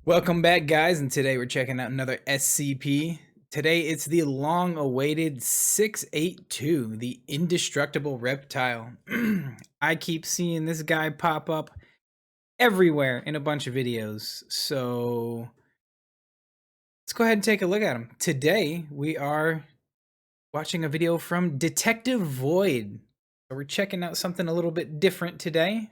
Welcome back, guys, and today we're checking out another SCP. Today it's the long-awaited 682, the Indestructible Reptile. I keep seeing this guy pop up everywhere in a bunch of videos, so let's go ahead and take a look at him. Today we are watching a video from Detective Void. So we're checking out something a little bit different today.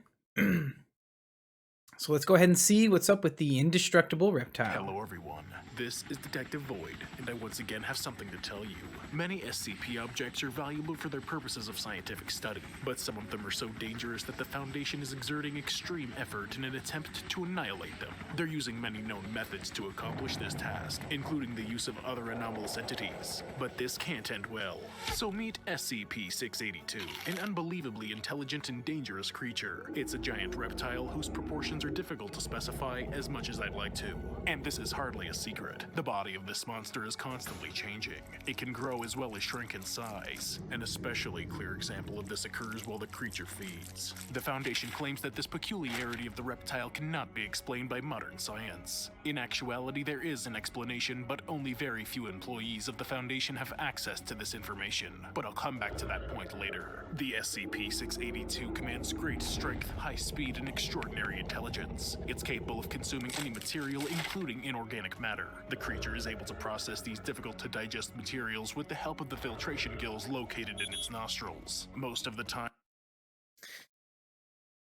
So let's go ahead and see what's up with the Indestructible Reptile. Hello everyone, this is Detective Void, and I once again have something to tell you. Many SCP objects are valuable for their purposes of scientific study, but some of them are so dangerous that the Foundation is exerting extreme effort in an attempt to annihilate them. They're using many known methods to accomplish this task, including the use of other anomalous entities. But this can't end well. So meet SCP-682, an unbelievably intelligent and dangerous creature. It's a giant reptile whose proportions are difficult to specify as much as I'd like to. And this is hardly a secret. The body of this monster is constantly changing. It can grow as well as shrink in size. An especially clear example of this occurs while the creature feeds. The Foundation claims that this peculiarity of the reptile cannot be explained by modern science. In actuality, there is an explanation, but only very few employees of the Foundation have access to this information. But I'll come back to that point later. The SCP-682 commands great strength, high speed, and extraordinary intelligence. It's capable of consuming any material, including inorganic matter. The creature is able to process these difficult-to-digest materials with the help of the filtration gills located in its nostrils. Most of the time.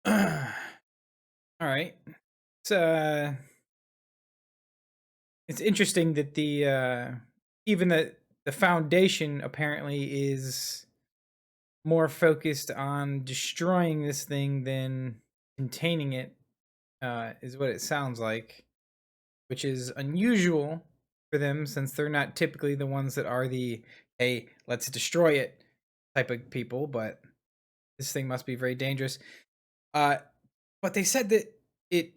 All right. It's interesting that even the Foundation apparently is more focused on destroying this thing than containing it, is what it sounds like, which is unusual for them since they're not typically the ones that are the "hey, let's destroy it" type of people. But this thing must be very dangerous. But they said that it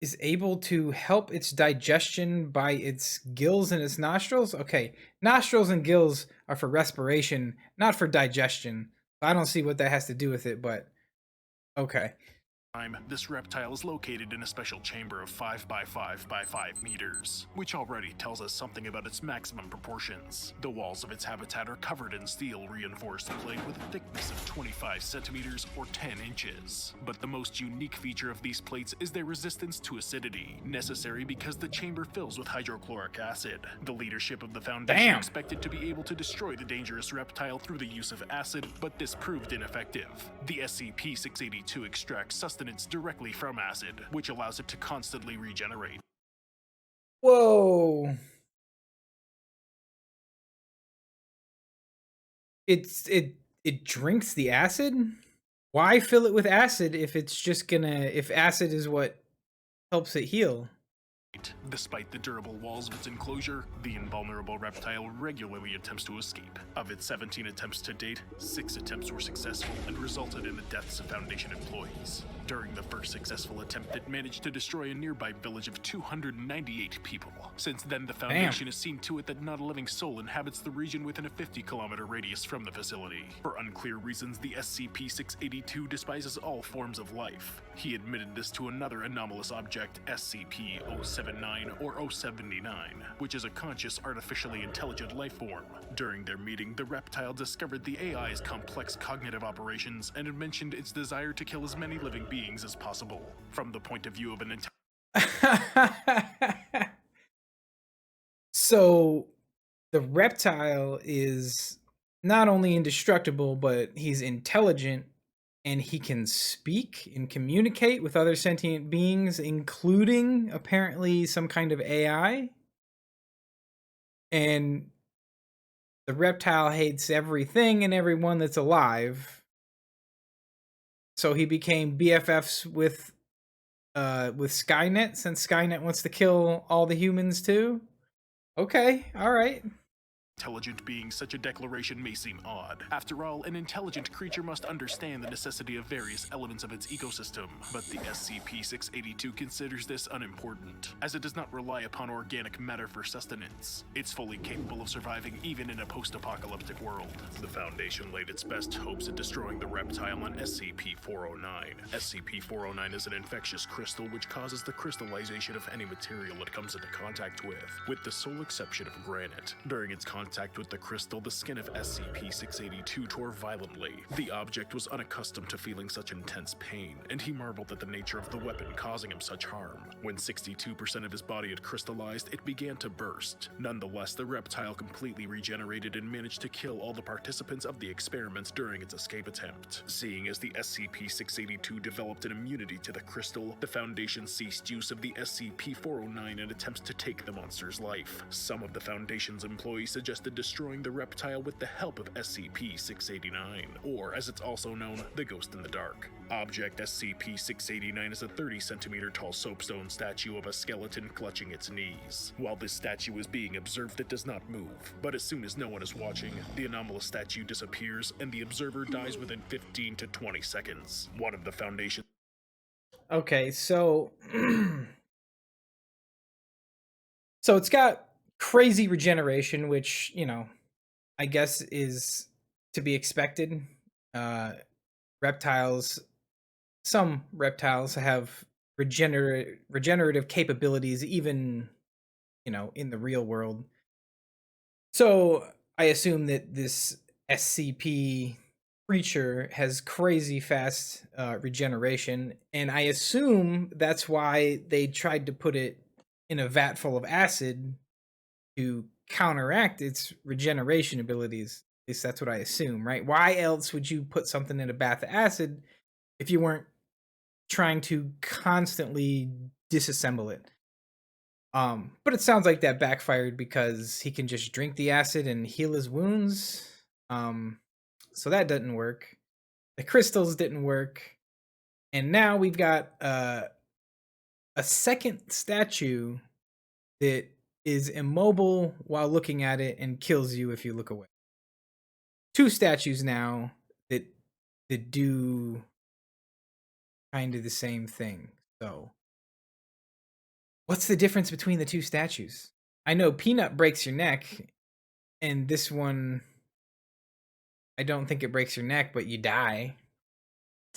is able to help its digestion by its gills and its nostrils. Okay, nostrils and gills are for respiration, not for digestion. I don't see what that has to do with it, but okay. This reptile is located in a special chamber of 5 by 5 by 5 meters, which already tells us something about its maximum proportions. The walls of its habitat are covered in steel reinforced plate with a thickness of 25 centimeters or 10 inches. But the most unique feature of these plates is their resistance to acidity, necessary because the chamber fills with hydrochloric acid. The leadership of the Foundation expected to be able to destroy the dangerous reptile through the use of acid, but this proved ineffective. The SCP-682 extracts sustenance directly from acid, which allows it to constantly regenerate. Whoa. It drinks the acid? Why fill it with acid if it's just if acid is what helps it heal? Despite the durable walls of its enclosure, the invulnerable reptile regularly attempts to escape. Of its 17 attempts to date, 6 attempts were successful and resulted in the deaths of Foundation employees. During the first successful attempt, it managed to destroy a nearby village of 298 people. Since then, the Foundation has seen to it that not a living soul inhabits the region within a 50-kilometer radius from the facility. For unclear reasons, the SCP-682 despises all forms of life. He admitted this to another anomalous object, SCP-079 or 079, which is a conscious, artificially intelligent life form. During their meeting, the reptile discovered the AI's complex cognitive operations and had mentioned its desire to kill as many living beings as possible. From the point of view of an So the reptile is not only indestructible, but he's intelligent and he can speak and communicate with other sentient beings, including apparently some kind of AI. And the reptile hates everything and everyone that's alive. So he became BFFs with Skynet, since Skynet wants to kill all the humans too. Okay, all right. intelligent being, such a declaration may seem odd. After all, an intelligent creature must understand the necessity of various elements of its ecosystem, but the SCP-682 considers this unimportant, as it does not rely upon organic matter for sustenance. It's fully capable of surviving even in a post-apocalyptic world. The Foundation laid its best hopes in destroying the Reptile on SCP-409. SCP-409 is an infectious crystal which causes the crystallization of any material it comes into contact with the sole exception of granite. During its contact with the crystal, the skin of SCP-682 tore violently. The object was unaccustomed to feeling such intense pain, and he marveled at the nature of the weapon causing him such harm. When 62% of his body had crystallized, it began to burst. Nonetheless, the reptile completely regenerated and managed to kill all the participants of the experiment during its escape attempt. Seeing as the SCP-682 developed an immunity to the crystal, the Foundation ceased use of the SCP-409 in attempts to take the monster's life. Some of the Foundation's employees suggested destroying the reptile with the help of SCP-689, or as it's also known, the Ghost in the Dark. Object SCP-689 is a 30-centimeter tall soapstone statue of a skeleton clutching its knees. While this statue is being observed, it does not move, but as soon as no one is watching, the anomalous statue disappears and the observer dies within 15 to 20 seconds. One of the Foundation Okay, so so it's got crazy regeneration, which, I guess is to be expected. Uh reptiles Some reptiles have regenerative capabilities even, in the real world. So I assume that this SCP creature has crazy fast regeneration, and I assume that's why they tried to put it in a vat full of acid to counteract its regeneration abilities. At least that's what I assume, right? Why else would you put something in a bath of acid if you weren't trying to constantly disassemble it? But it sounds like that backfired because he can just drink the acid and heal his wounds. So that didn't work. The crystals didn't work. And now we've got a second statue that is immobile while looking at it and kills you if you look away. Two statues now that do kind of the same thing. So what's the difference between the two statues? I know Peanut breaks your neck, and this one, I don't think it breaks your neck, but you die.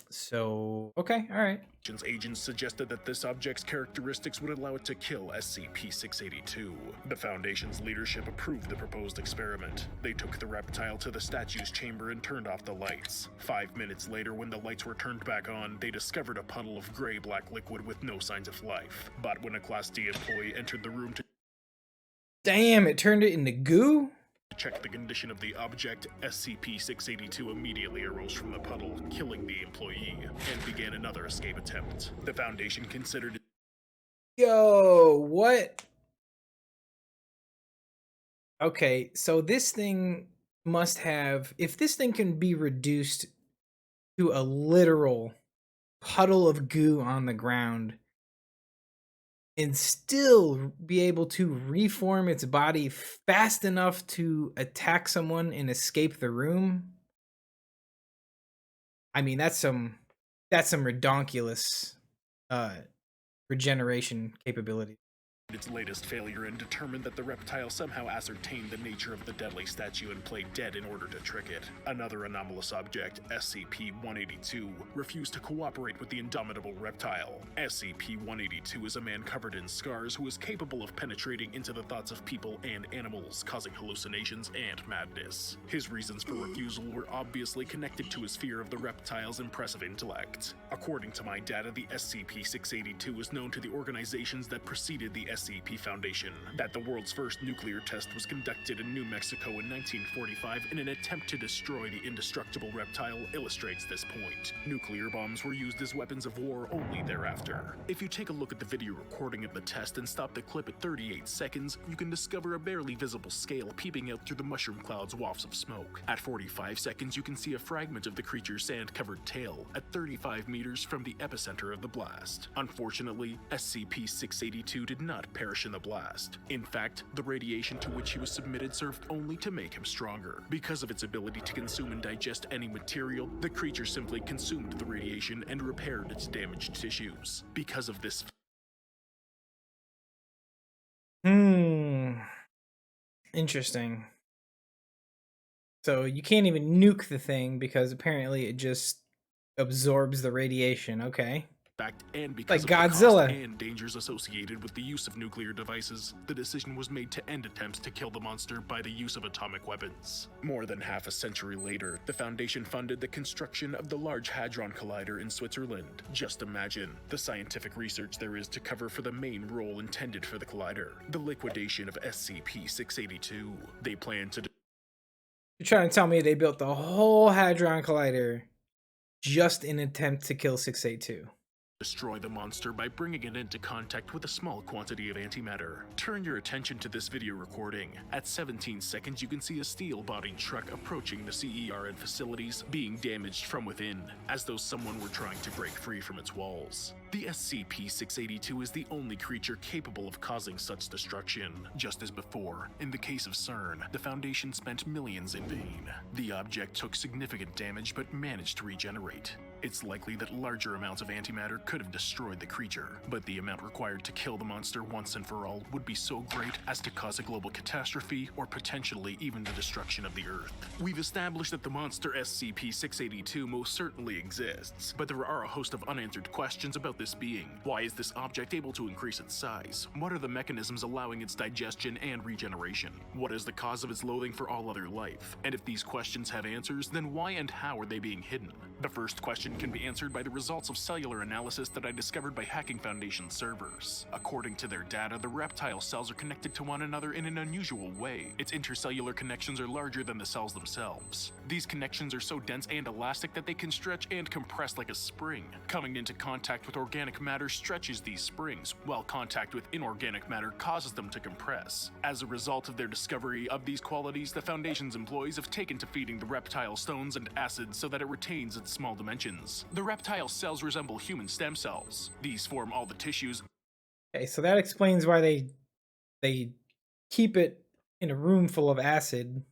So, okay, all right. agents suggested that this object's characteristics would allow it to kill SCP-682. The Foundation's leadership approved the proposed experiment. They took the reptile to the statue's chamber and turned off the lights. 5 minutes later, when the lights were turned back on, they discovered a puddle of gray-black liquid with no signs of life. But when a Class D employee entered the room to Damn, it turned it into goo? check the condition of the object, SCP-682 immediately arose from the puddle, killing the employee, and began another escape attempt. The Foundation considered it. Yo, what? Okay, so this thing must have, if this thing can be reduced to a literal puddle of goo on the ground and still be able to reform its body fast enough to attack someone and escape the room. I mean, that's some redonkulous regeneration capability. Its latest failure and determined that the reptile somehow ascertained the nature of the deadly statue and played dead in order to trick it. Another anomalous object, SCP-182, refused to cooperate with the indomitable reptile. SCP-182 is a man covered in scars who is capable of penetrating into the thoughts of people and animals, causing hallucinations and madness. His reasons for refusal were obviously connected to his fear of the reptile's impressive intellect. According to my data, the SCP-682 is known to the organizations that preceded the SCP Foundation. That the world's first nuclear test was conducted in New Mexico in 1945 in an attempt to destroy the indestructible reptile illustrates this point. Nuclear bombs were used as weapons of war only thereafter. If you take a look at the video recording of the test and stop the clip at 38 seconds, you can discover a barely visible scale peeping out through the mushroom cloud's wafts of smoke. At 45 seconds, you can see a fragment of the creature's sand-covered tail at 35 meters from the epicenter of the blast. Unfortunately, SCP-682 did not not perish in the blast. In fact, the radiation to which he was submitted served only to make him stronger. Because of its ability to consume and digest any material, the creature simply consumed the radiation and repaired its damaged tissues. Because of this Interesting. So you can't even nuke the thing because apparently it just absorbs the radiation. Okay. fact, and because Like of the cost Godzilla. and dangers associated with the use of nuclear devices, the decision was made to end attempts to kill the monster by the use of atomic weapons. More than half a century later, the Foundation funded the construction of the Large Hadron Collider in Switzerland. Just imagine the scientific research there is to cover for the main role intended for the collider, the liquidation of SCP-682. They plan to You're trying to tell me they built the whole Hadron Collider just in an attempt to kill 682. destroy the monster by bringing it into contact with a small quantity of antimatter. Turn your attention to this video recording. At 17 seconds, you can see a steel-bodied truck approaching the CERN facilities, being damaged from within, as though someone were trying to break free from its walls. The SCP-682 is the only creature capable of causing such destruction. Just as before, in the case of CERN, the Foundation spent millions in vain. The object took significant damage but managed to regenerate. It's likely that larger amounts of antimatter could have destroyed the creature, but the amount required to kill the monster once and for all would be so great as to cause a global catastrophe or potentially even the destruction of the Earth. We've established that the monster SCP-682 most certainly exists, but there are a host of unanswered questions about this being. Why is this object able to increase its size? What are the mechanisms allowing its digestion and regeneration? What is the cause of its loathing for all other life? And if these questions have answers, then why and how are they being hidden? The first question can be answered by the results of cellular analysis that I discovered by hacking Foundation servers. According to their data, the reptile cells are connected to one another in an unusual way. Its intercellular connections are larger than the cells themselves. These connections are so dense and elastic that they can stretch and compress like a spring. Coming into contact with organic matter stretches these springs, while contact with inorganic matter causes them to compress. As a result of their discovery of these qualities, the Foundation's employees have taken to feeding the reptile stones and acids so that it retains its small dimensions. The reptile cells resemble human stem cells. These form all the tissues. Okay, so that explains why they keep it in a room full of acid.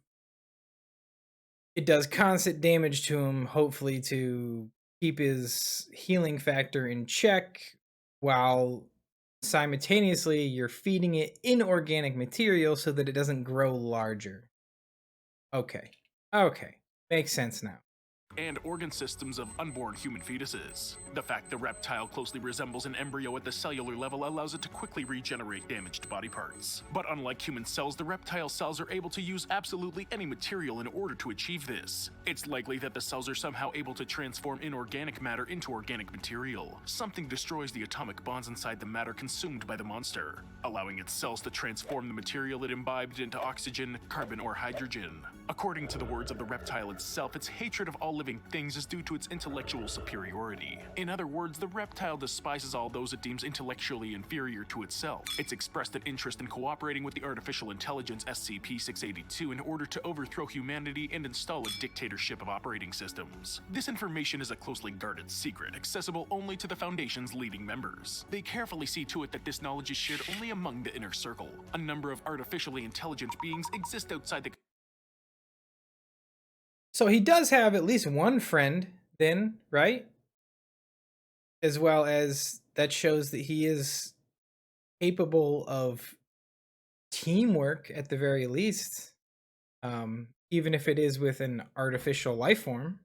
It does constant damage to him, hopefully to keep his healing factor in check, while simultaneously you're feeding it inorganic material so that it doesn't grow larger. Okay. Okay. Makes sense now. And organ systems of unborn human fetuses. The fact the reptile closely resembles an embryo at the cellular level allows it to quickly regenerate damaged body parts. But unlike human cells, the reptile cells are able to use absolutely any material in order to achieve this. It's likely that the cells are somehow able to transform inorganic matter into organic material. Something destroys the atomic bonds inside the matter consumed by the monster, allowing its cells to transform the material it imbibed into oxygen, carbon, or hydrogen. According to the words of the reptile itself, its hatred of all living things is due to its intellectual superiority. In other words, the reptile despises all those it deems intellectually inferior to itself. It's expressed an interest in cooperating with the artificial intelligence SCP-682 in order to overthrow humanity and install a dictatorship of operating systems. This information is a closely guarded secret, accessible only to the Foundation's leading members. They carefully see to it that this knowledge is shared only among the inner circle. A number of artificially intelligent beings exist outside the So he does have at least one friend then, right? As well as that shows that he is capable of teamwork at the very least. Even if it is with an artificial life form.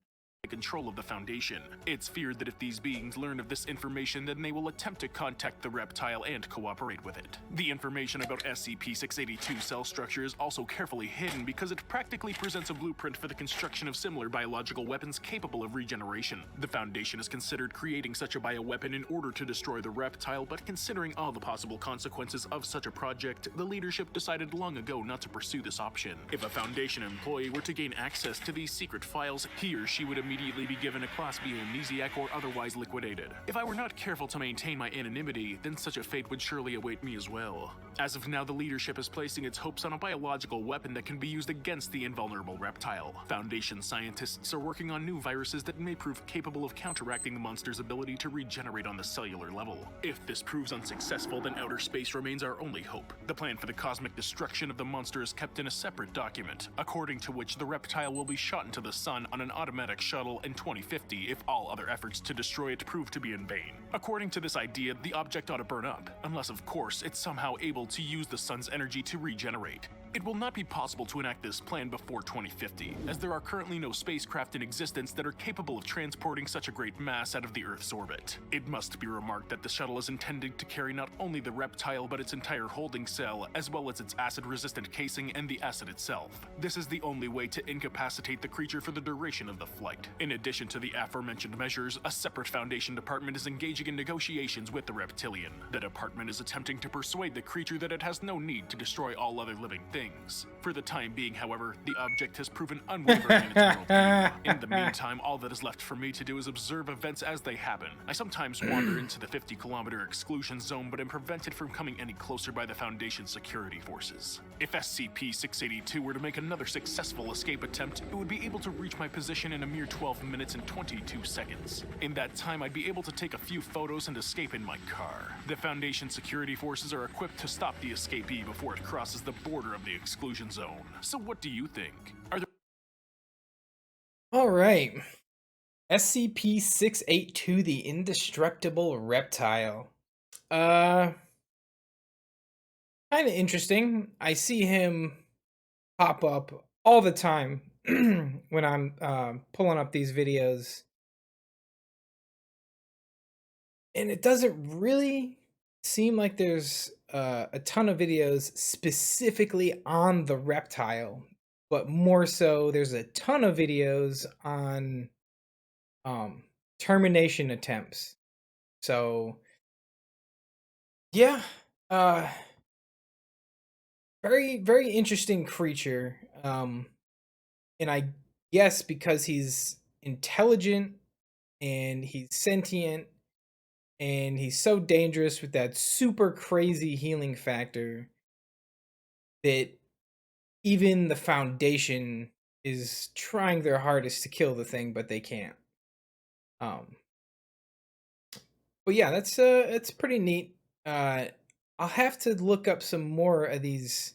control of the Foundation. It's feared that if these beings learn of this information, then they will attempt to contact the reptile and cooperate with it. The information about SCP-682 cell structure is also carefully hidden because it practically presents a blueprint for the construction of similar biological weapons capable of regeneration. The Foundation has considered creating such a bioweapon in order to destroy the reptile, but considering all the possible consequences of such a project, the leadership decided long ago not to pursue this option. If a Foundation employee were to gain access to these secret files, he or she would immediately immediately be given a Class B amnesiac or otherwise liquidated. If I were not careful to maintain my anonymity, then such a fate would surely await me as well. As of now, the leadership is placing its hopes on a biological weapon that can be used against the invulnerable reptile. Foundation scientists are working on new viruses that may prove capable of counteracting the monster's ability to regenerate on the cellular level. If this proves unsuccessful, then outer space remains our only hope. The plan for the cosmic destruction of the monster is kept in a separate document, according to which the reptile will be shot into the sun on an automatic shuttle in 2050 if all other efforts to destroy it prove to be in vain. According to this idea, the object ought to burn up, unless of course it's somehow able to use the sun's energy to regenerate. It will not be possible to enact this plan before 2050, as there are currently no spacecraft in existence that are capable of transporting such a great mass out of the Earth's orbit. It must be remarked that the shuttle is intended to carry not only the reptile but its entire holding cell, as well as its acid-resistant casing and the acid itself. This is the only way to incapacitate the creature for the duration of the flight. In addition to the aforementioned measures, a separate Foundation department is engaging in negotiations with the reptilian. The department is attempting to persuade the creature that it has no need to destroy all other living things. For the time being, however, the object has proven unwavering in its worldview. In the meantime, all that is left for me to do is observe events as they happen. I sometimes wander into the 50-kilometer exclusion zone, but am prevented from coming any closer by the Foundation security forces. If SCP-682 were to make another successful escape attempt, it would be able to reach my position in a mere 12 minutes and 22 seconds. In that time, I'd be able to take a few photos and escape in my car. The Foundation security forces are equipped to stop the escapee before it crosses the border of the exclusion zone. So what do you think? Are there All right. SCP-682, the Indestructible Reptile. Kind of interesting. I see him pop up all the time when I'm pulling up these videos. And it doesn't really seem like there's a ton of videos specifically on the reptile, but more so there's a ton of videos on termination attempts. So yeah, uh very very interesting creature. And I guess because he's intelligent and he's sentient and he's so dangerous with that super crazy healing factor that even the Foundation is trying their hardest to kill the thing, but they can't. Um, but yeah, that's it's pretty neat. Uh, I'll have to look up some more of these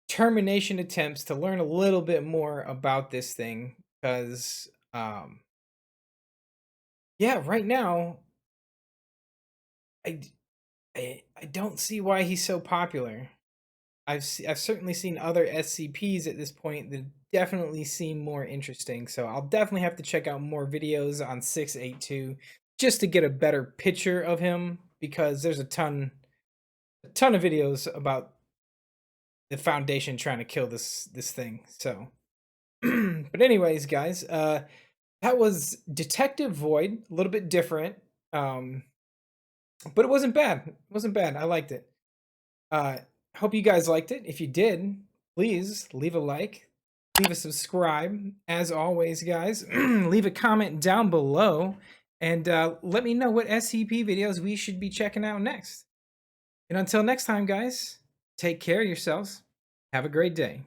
termination attempts to learn a little bit more about this thing because yeah, right now I I don't see why he's so popular. I've certainly seen other SCPs at this point that definitely seem more interesting. So I'll definitely have to check out more videos on 682 just to get a better picture of him because there's a ton of videos about the Foundation trying to kill this thing. So but anyways, guys, that was Detective Void, a little bit different. But it wasn't bad. It wasn't bad. I liked it. Hope you guys liked it. If you did, please leave a like, leave a subscribe. As always, guys, leave a comment down below and let me know what SCP videos we should be checking out next. And until next time, guys, take care of yourselves. Have a great day.